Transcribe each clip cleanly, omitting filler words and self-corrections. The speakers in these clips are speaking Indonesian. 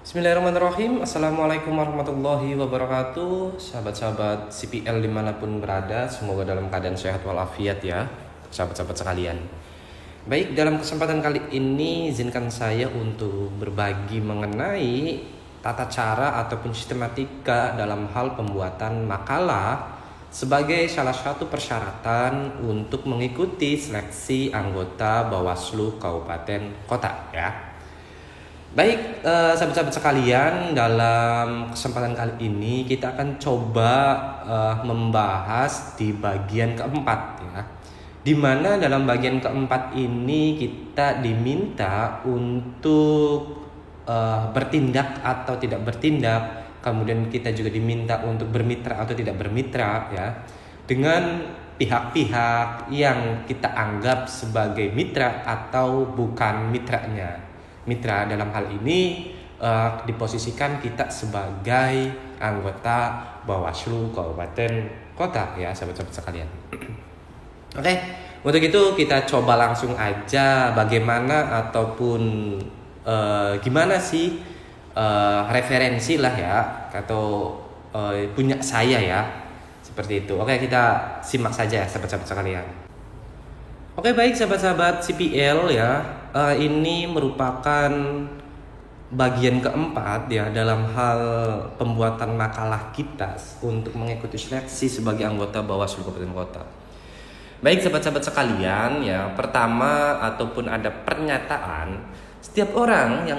Bismillahirrahmanirrahim. Assalamualaikum warahmatullahi wabarakatuh. Sahabat-sahabat CPL dimanapun berada, semoga dalam keadaan sehat walafiat ya, sahabat-sahabat sekalian. Baik, dalam kesempatan kali ini izinkan saya untuk berbagi mengenai tata cara ataupun sistematika dalam hal pembuatan makalah sebagai salah satu persyaratan untuk mengikuti seleksi anggota Bawaslu Kabupaten Kota ya. Baik, sahabat-sahabat sekalian, dalam kesempatan kali ini kita akan coba membahas di bagian keempat ya. Di mana dalam bagian keempat ini kita diminta untuk bertindak atau tidak bertindak, kemudian kita juga diminta untuk bermitra atau tidak bermitra ya, dengan pihak-pihak yang kita anggap sebagai mitra atau bukan mitranya. Mitra dalam hal ini diposisikan kita sebagai anggota Bawaslu Kabupaten Kota ya, sahabat-sahabat sekalian. Oke, untuk itu kita coba langsung aja bagaimana ataupun gimana sih referensi lah ya atau punya saya ya, seperti itu. Oke, kita simak saja sahabat-sahabat sekalian. Oke, baik sahabat-sahabat CPL ya, ini merupakan bagian keempat ya dalam hal pembuatan makalah kita untuk mengikuti seleksi sebagai anggota Bawaslu Kabupaten Kota. Baik sahabat-sahabat sekalian ya, pertama ataupun ada pernyataan setiap orang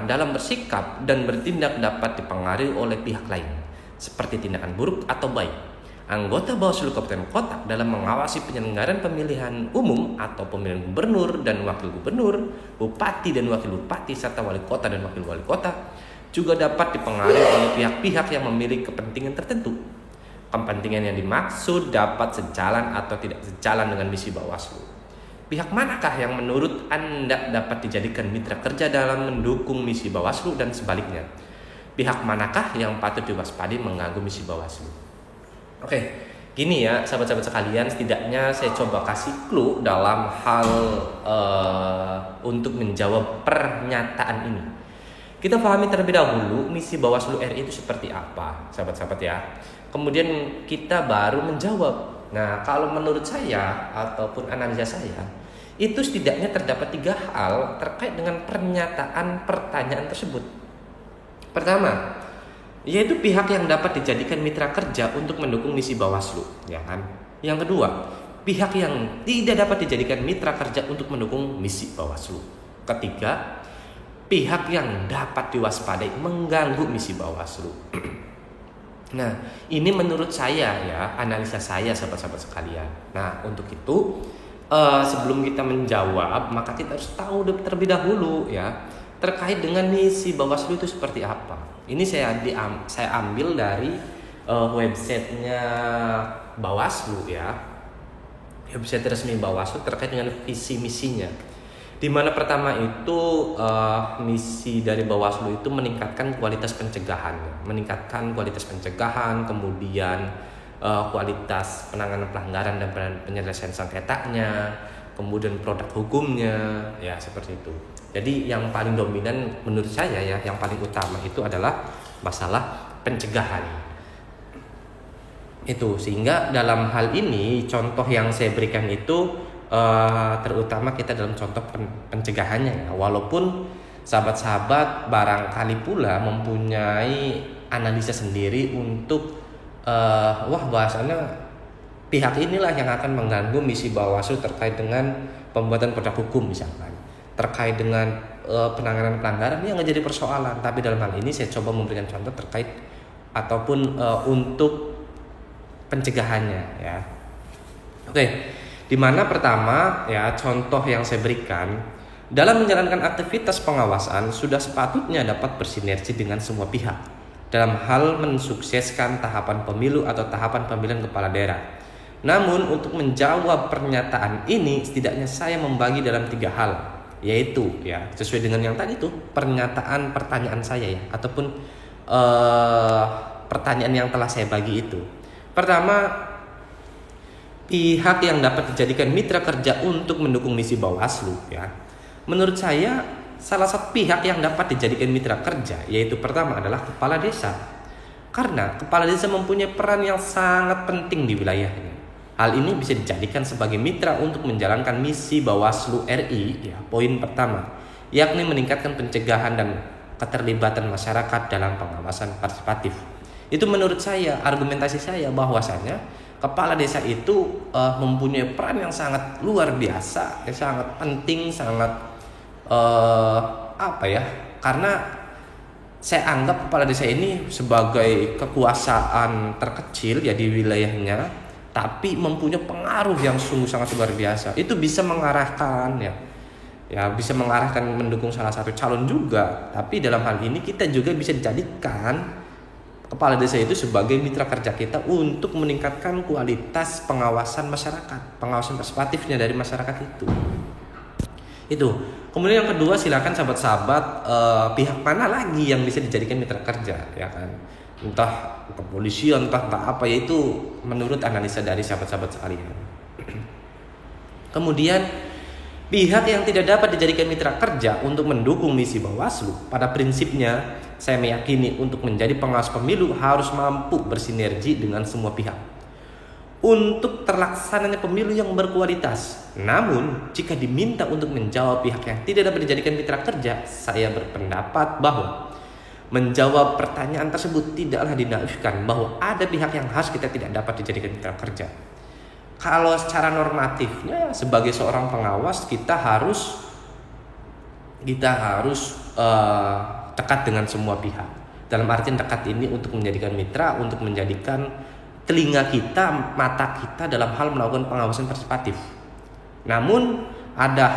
dalam bersikap dan bertindak dapat dipengaruhi oleh pihak lain seperti tindakan buruk atau baik. Anggota Bawaslu Kabupaten Kota dalam mengawasi penyelenggaraan pemilihan umum atau pemilihan gubernur dan wakil gubernur, bupati dan wakil bupati, serta wali kota dan wakil wali kota juga dapat dipengaruhi oleh pihak-pihak yang memiliki kepentingan tertentu. Kepentingan yang dimaksud dapat sejalan atau tidak sejalan dengan misi Bawaslu. Pihak manakah yang menurut Anda dapat dijadikan mitra kerja dalam mendukung misi Bawaslu dan sebaliknya? Pihak manakah yang patut diwaspadai mengganggu misi Bawaslu? Oke, gini ya sahabat-sahabat sekalian, setidaknya saya coba kasih clue dalam hal untuk menjawab pernyataan ini. Kita pahami terlebih dahulu misi Bawaslu RI itu seperti apa, sahabat-sahabat ya. Kemudian kita baru menjawab. Nah, kalau menurut saya ataupun analisa saya, itu setidaknya terdapat 3 hal terkait dengan pernyataan pertanyaan tersebut. Pertama, yaitu pihak yang dapat dijadikan mitra kerja untuk mendukung misi Bawaslu, ya kan? Yang kedua, pihak yang tidak dapat dijadikan mitra kerja untuk mendukung misi Bawaslu. Ketiga, pihak yang dapat diwaspadai mengganggu misi Bawaslu. Nah, ini menurut saya ya, analisa saya sahabat-sahabat sekalian. Nah, untuk itu sebelum kita menjawab, maka kita harus tahu terlebih dahulu ya terkait dengan misi Bawaslu itu seperti apa. Ini saya ambil dari websitenya Bawaslu ya, website resmi Bawaslu terkait dengan visi misinya. Di mana pertama itu misi dari Bawaslu itu meningkatkan kualitas pencegahan, kemudian kualitas penanganan pelanggaran dan penyelesaian sengketanya, kemudian produk hukumnya ya, seperti itu. Jadi yang paling dominan menurut saya ya, yang paling utama itu adalah masalah pencegahan. Itu sehingga dalam hal ini contoh yang saya berikan itu terutama kita dalam contoh pencegahannya ya. Walaupun sahabat-sahabat barangkali pula mempunyai analisa sendiri untuk bahasanya pihak inilah yang akan mengganggu misi Bawaslu terkait dengan pembuatan produk hukum misalkan, terkait dengan penanganan pelanggaran yang menjadi persoalan. Tapi dalam hal ini saya coba memberikan contoh terkait ataupun untuk pencegahannya ya. Oke, di mana pertama ya, contoh yang saya berikan dalam menjalankan aktivitas pengawasan sudah sepatutnya dapat bersinergi dengan semua pihak dalam hal mensukseskan tahapan pemilu atau tahapan pemilihan kepala daerah. Namun untuk menjawab pernyataan ini setidaknya saya membagi dalam 3 hal, yaitu ya sesuai dengan yang tadi itu pertanyaan saya ya, ataupun pertanyaan yang telah saya bagi itu. Pertama, pihak yang dapat dijadikan mitra kerja untuk mendukung misi Bawaslu ya. Menurut saya salah satu pihak yang dapat dijadikan mitra kerja yaitu pertama adalah kepala desa. Karena kepala desa mempunyai peran yang sangat penting di wilayahnya. Hal ini bisa dijadikan sebagai mitra untuk menjalankan misi Bawaslu RI, ya, poin pertama, yakni meningkatkan pencegahan dan keterlibatan masyarakat dalam pengawasan partisipatif. Itu menurut saya, argumentasi saya bahwasanya kepala desa itu mempunyai peran yang sangat luar biasa, yang sangat penting, sangat karena saya anggap kepala desa ini sebagai kekuasaan terkecil ya di wilayahnya, tapi mempunyai pengaruh yang sungguh sangat luar biasa. Itu bisa mengarahkan bisa mengarahkan mendukung salah satu calon juga. Tapi dalam hal ini kita juga bisa dijadikan kepala desa itu sebagai mitra kerja kita untuk meningkatkan kualitas pengawasan masyarakat, pengawasan partisipatifnya dari masyarakat itu. Kemudian yang kedua, silakan sahabat-sahabat pihak mana lagi yang bisa dijadikan mitra kerja, ya kan? Entah kepolisian, entah apa, yaitu menurut analisa dari sahabat-sahabat sekalian. Kemudian pihak yang tidak dapat dijadikan mitra kerja untuk mendukung misi Bawaslu, pada prinsipnya saya meyakini untuk menjadi pengawas pemilu harus mampu bersinergi dengan semua pihak untuk terlaksananya pemilu yang berkualitas. Namun, jika diminta untuk menjawab pihak yang tidak dapat dijadikan mitra kerja, saya berpendapat bahwa menjawab pertanyaan tersebut tidaklah dinafikan bahwa ada pihak yang harus kita tidak dapat dijadikan mitra kerja. Kalau secara normatifnya sebagai seorang pengawas kita harus dekat dengan semua pihak. Dalam artian dekat ini untuk menjadikan mitra, untuk menjadikan telinga kita, mata kita dalam hal melakukan pengawasan partisipatif. Namun ada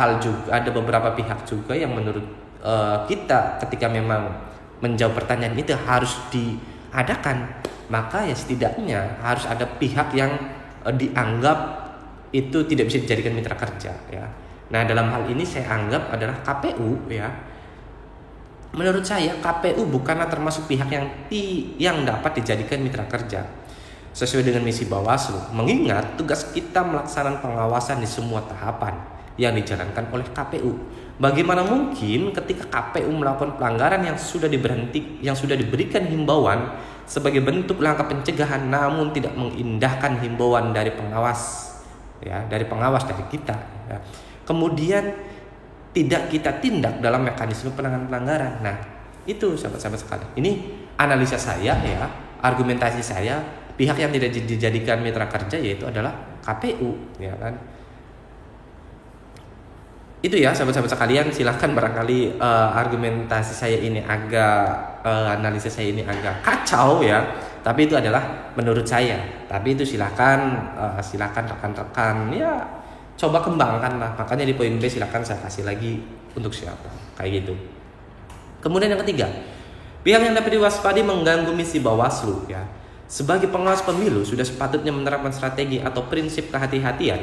beberapa pihak juga yang menurut kita ketika memang menjawab pertanyaan itu harus diadakan, maka ya setidaknya harus ada pihak yang dianggap itu tidak bisa dijadikan mitra kerja, ya. Nah, dalam hal ini saya anggap adalah KPU, ya. Menurut saya KPU bukanlah termasuk pihak yang dapat dijadikan mitra kerja sesuai dengan misi Bawaslu, mengingat tugas kita melaksanakan pengawasan di semua tahapan yang dijalankan oleh KPU. Bagaimana mungkin ketika KPU melakukan pelanggaran yang sudah diberikan himbauan sebagai bentuk langkah pencegahan, namun tidak mengindahkan himbauan dari pengawas, dari kita, ya. Kemudian tidak kita tindak dalam mekanisme penanganan pelanggaran. Nah, itu sahabat-sahabat sekalian. Ini analisa saya, ya, argumentasi saya. Pihak yang tidak dijadikan mitra kerja yaitu adalah KPU, ya kan. Itu ya sahabat-sahabat sekalian, silahkan barangkali argumentasi saya ini analisis saya ini agak kacau, ya. Tapi itu adalah menurut saya. Tapi itu silahkan rekan-rekan ya coba kembangkan lah. Makanya di poin B silahkan saya kasih lagi untuk siapa, kayak gitu. Kemudian yang ketiga, pihak yang dapat diwaspadai mengganggu misi Bawaslu, ya. Sebagai pengawas pemilu sudah sepatutnya menerapkan strategi atau prinsip kehati-hatian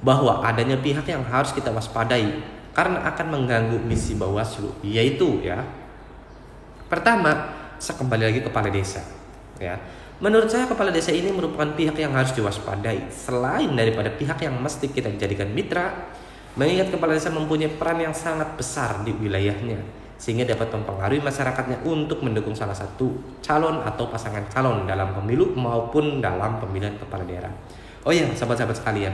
bahwa adanya pihak yang harus kita waspadai karena akan mengganggu misi Bawaslu, yaitu pertama, saya kembali lagi kepala desa, ya. Menurut saya kepala desa ini merupakan pihak yang harus diwaspadai selain daripada pihak yang mesti kita jadikan mitra, mengingat kepala desa mempunyai peran yang sangat besar di wilayahnya sehingga dapat mempengaruhi masyarakatnya untuk mendukung salah satu calon atau pasangan calon dalam pemilu maupun dalam pemilihan kepala daerah. Oh ya, sahabat-sahabat sekalian,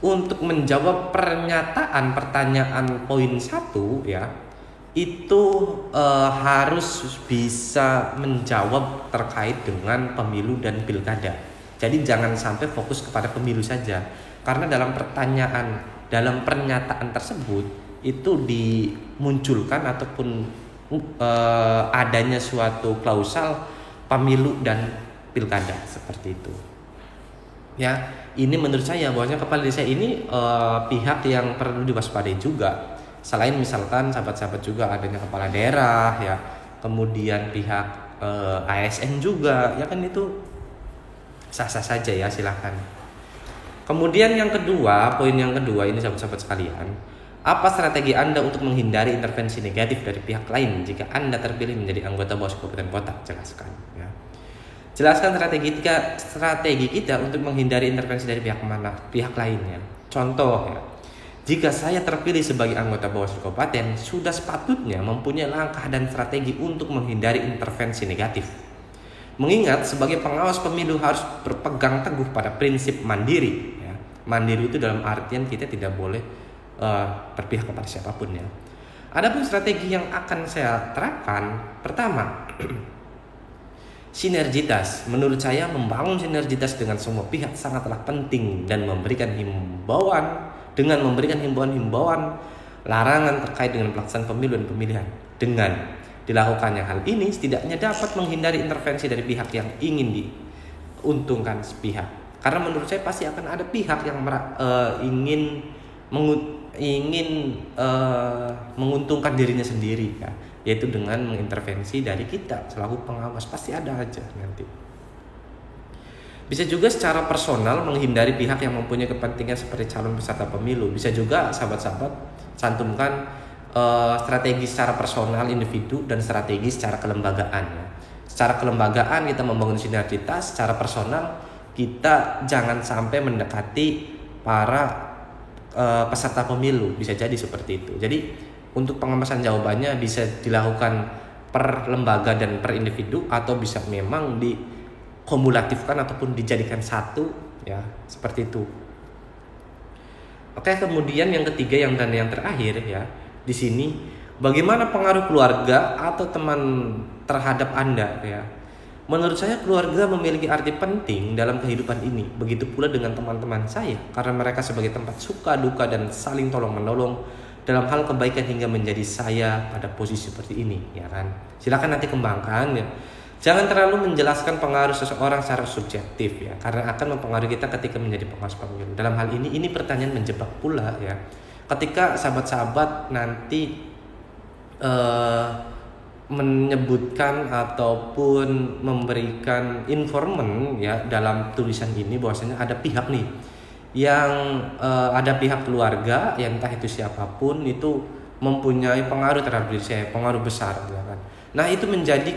untuk menjawab pertanyaan poin 1, ya, itu harus bisa menjawab terkait dengan pemilu dan pilkada. Jadi jangan sampai fokus kepada pemilu saja, karena dalam pernyataan tersebut itu dimunculkan ataupun adanya suatu klausal pemilu dan pilkada seperti itu. Ya, ini menurut saya bahwasanya kepala desa ini pihak yang perlu diwaspadai juga. Selain misalkan sahabat-sahabat juga adanya kepala daerah, ya, kemudian pihak ASN juga, ya kan, itu sah-sah saja, ya, silahkan. Kemudian yang kedua, poin yang kedua ini sahabat-sahabat sekalian, apa strategi Anda untuk menghindari intervensi negatif dari pihak lain jika Anda terpilih menjadi anggota Bawaslu Kabupaten Kota? Jelaskan, ya. Jelaskan strategi kita untuk menghindari intervensi dari pihak lainnya. Contoh, ya. Jika saya terpilih sebagai anggota Bawaslu Kabupaten, sudah sepatutnya mempunyai langkah dan strategi untuk menghindari intervensi negatif. Mengingat sebagai pengawas pemilu harus berpegang teguh pada prinsip mandiri. Ya. Mandiri itu dalam artian kita tidak boleh berpihak kepada siapapun ya. Adapun strategi yang akan saya terapkan, pertama, sinergitas. Menurut saya membangun sinergitas dengan semua pihak sangatlah penting dan memberikan himbauan larangan terkait dengan pelaksanaan pemilu dan pemilihan. Dengan dilakukannya hal ini setidaknya dapat menghindari intervensi dari pihak yang ingin diuntungkan sepihak. Karena menurut saya pasti akan ada pihak yang ingin menguntungkan dirinya sendiri ya, yaitu dengan mengintervensi dari kita selaku pengawas, pasti ada aja nanti. Bisa juga secara personal menghindari pihak yang mempunyai kepentingan seperti calon peserta pemilu. Bisa juga sahabat-sahabat cantumkan strategi secara personal individu dan strategi secara kelembagaan ya. Secara kelembagaan kita membangun sinergitas, secara personal kita jangan sampai mendekati para peserta pemilu, bisa jadi seperti itu. Jadi untuk pengawasan jawabannya bisa dilakukan per lembaga dan per individu, atau bisa memang dikumulatifkan ataupun dijadikan satu ya, seperti itu. Oke, kemudian yang ketiga dan yang terakhir ya, di sini bagaimana pengaruh keluarga atau teman terhadap Anda ya. Menurut saya keluarga memiliki arti penting dalam kehidupan ini. Begitu pula dengan teman-teman saya, karena mereka sebagai tempat suka duka dan saling tolong menolong dalam hal kebaikan hingga menjadi saya pada posisi seperti ini, ya kan? Silakan nanti kembangkan ya. Jangan terlalu menjelaskan pengaruh seseorang secara subjektif ya, karena akan mempengaruhi kita ketika menjadi pengawas pemilu. Dalam hal ini pertanyaan menjebak pula ya. Ketika sahabat-sahabat nanti menyebutkan ataupun memberikan informan ya dalam tulisan ini bahwasanya ada pihak nih yang ada pihak keluarga yang entah itu siapapun itu mempunyai pengaruh terhadap diri saya, pengaruh besar ya kan. Nah, itu menjadi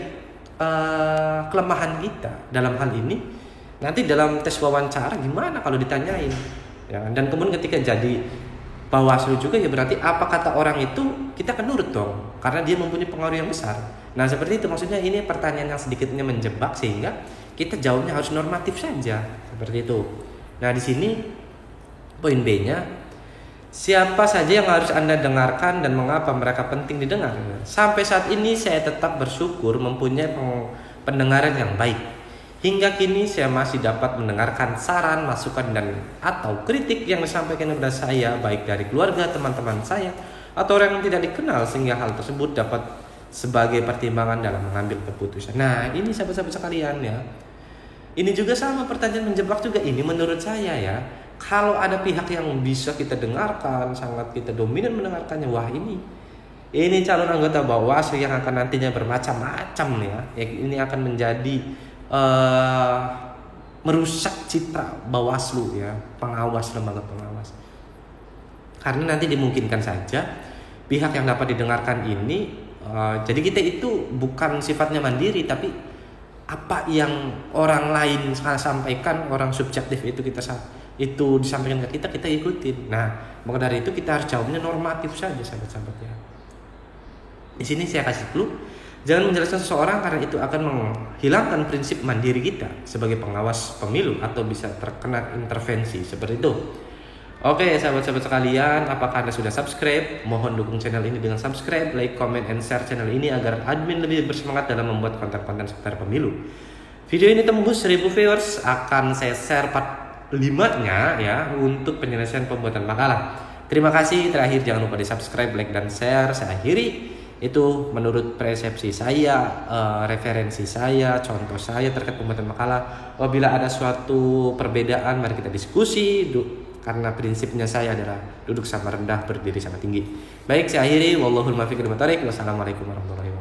kelemahan kita dalam hal ini. Nanti dalam tes wawancara gimana kalau ditanyain ya, dan kemudian ketika jadi Bawaslu juga ya berarti apa kata orang itu kita akan nurut dong, karena dia mempunyai pengaruh yang besar. Nah seperti itu, maksudnya ini pertanyaan yang sedikitnya menjebak sehingga kita jawabnya harus normatif saja seperti itu. Nah di sini poin B-nya, siapa saja yang harus Anda dengarkan dan mengapa mereka penting didengar. Sampai saat ini saya tetap bersyukur mempunyai pendengaran yang baik. Hingga kini saya masih dapat mendengarkan saran, masukan dan atau kritik yang disampaikan kepada saya baik dari keluarga, teman-teman saya atau orang yang tidak dikenal, sehingga hal tersebut dapat sebagai pertimbangan dalam mengambil keputusan. Nah, ini sahabat-sahabat sekalian ya. Ini juga sama pertanyaan menjebak juga ini menurut saya ya. Kalau ada pihak yang bisa kita dengarkan, sangat kita dominan mendengarkannya, wah ini calon anggota Bawaslu yang akan nantinya bermacam-macam ya. Ini akan menjadi merusak citra Bawaslu ya, lembaga pengawas. Karena nanti dimungkinkan saja pihak yang dapat didengarkan ini jadi kita itu bukan sifatnya mandiri, tapi apa yang orang lain sampaikan, orang subjektif itu itu disampaikan ke kita ikutin. Nah, maka dari itu kita harus jawabnya normatif saja sahabat-sahabat ya. Di sini saya kasih clue, jangan menjelaskan seseorang karena itu akan menghilangkan prinsip mandiri kita sebagai pengawas pemilu atau bisa terkena intervensi seperti itu. Oke, sahabat-sahabat sekalian, apakah Anda sudah subscribe? Mohon dukung channel ini dengan subscribe, like, comment, and share channel ini agar admin lebih bersemangat dalam membuat konten-konten seputar pemilu. Video ini tembus 1000 viewers, akan saya share part 5-nya ya untuk penyelesaian pembuatan makalah. Terima kasih. Terakhir jangan lupa di subscribe, like, dan share. Saya akhiri. Itu menurut persepsi saya, referensi saya, contoh saya terkait pembuatan makalah. Apabila ada suatu perbedaan, mari kita diskusi. Karena prinsipnya saya adalah duduk sama rendah, berdiri sama tinggi. Baik, saya akhiri. Wallahul muwaffiq. Wassalamualaikum warahmatullahi wabarakatuh.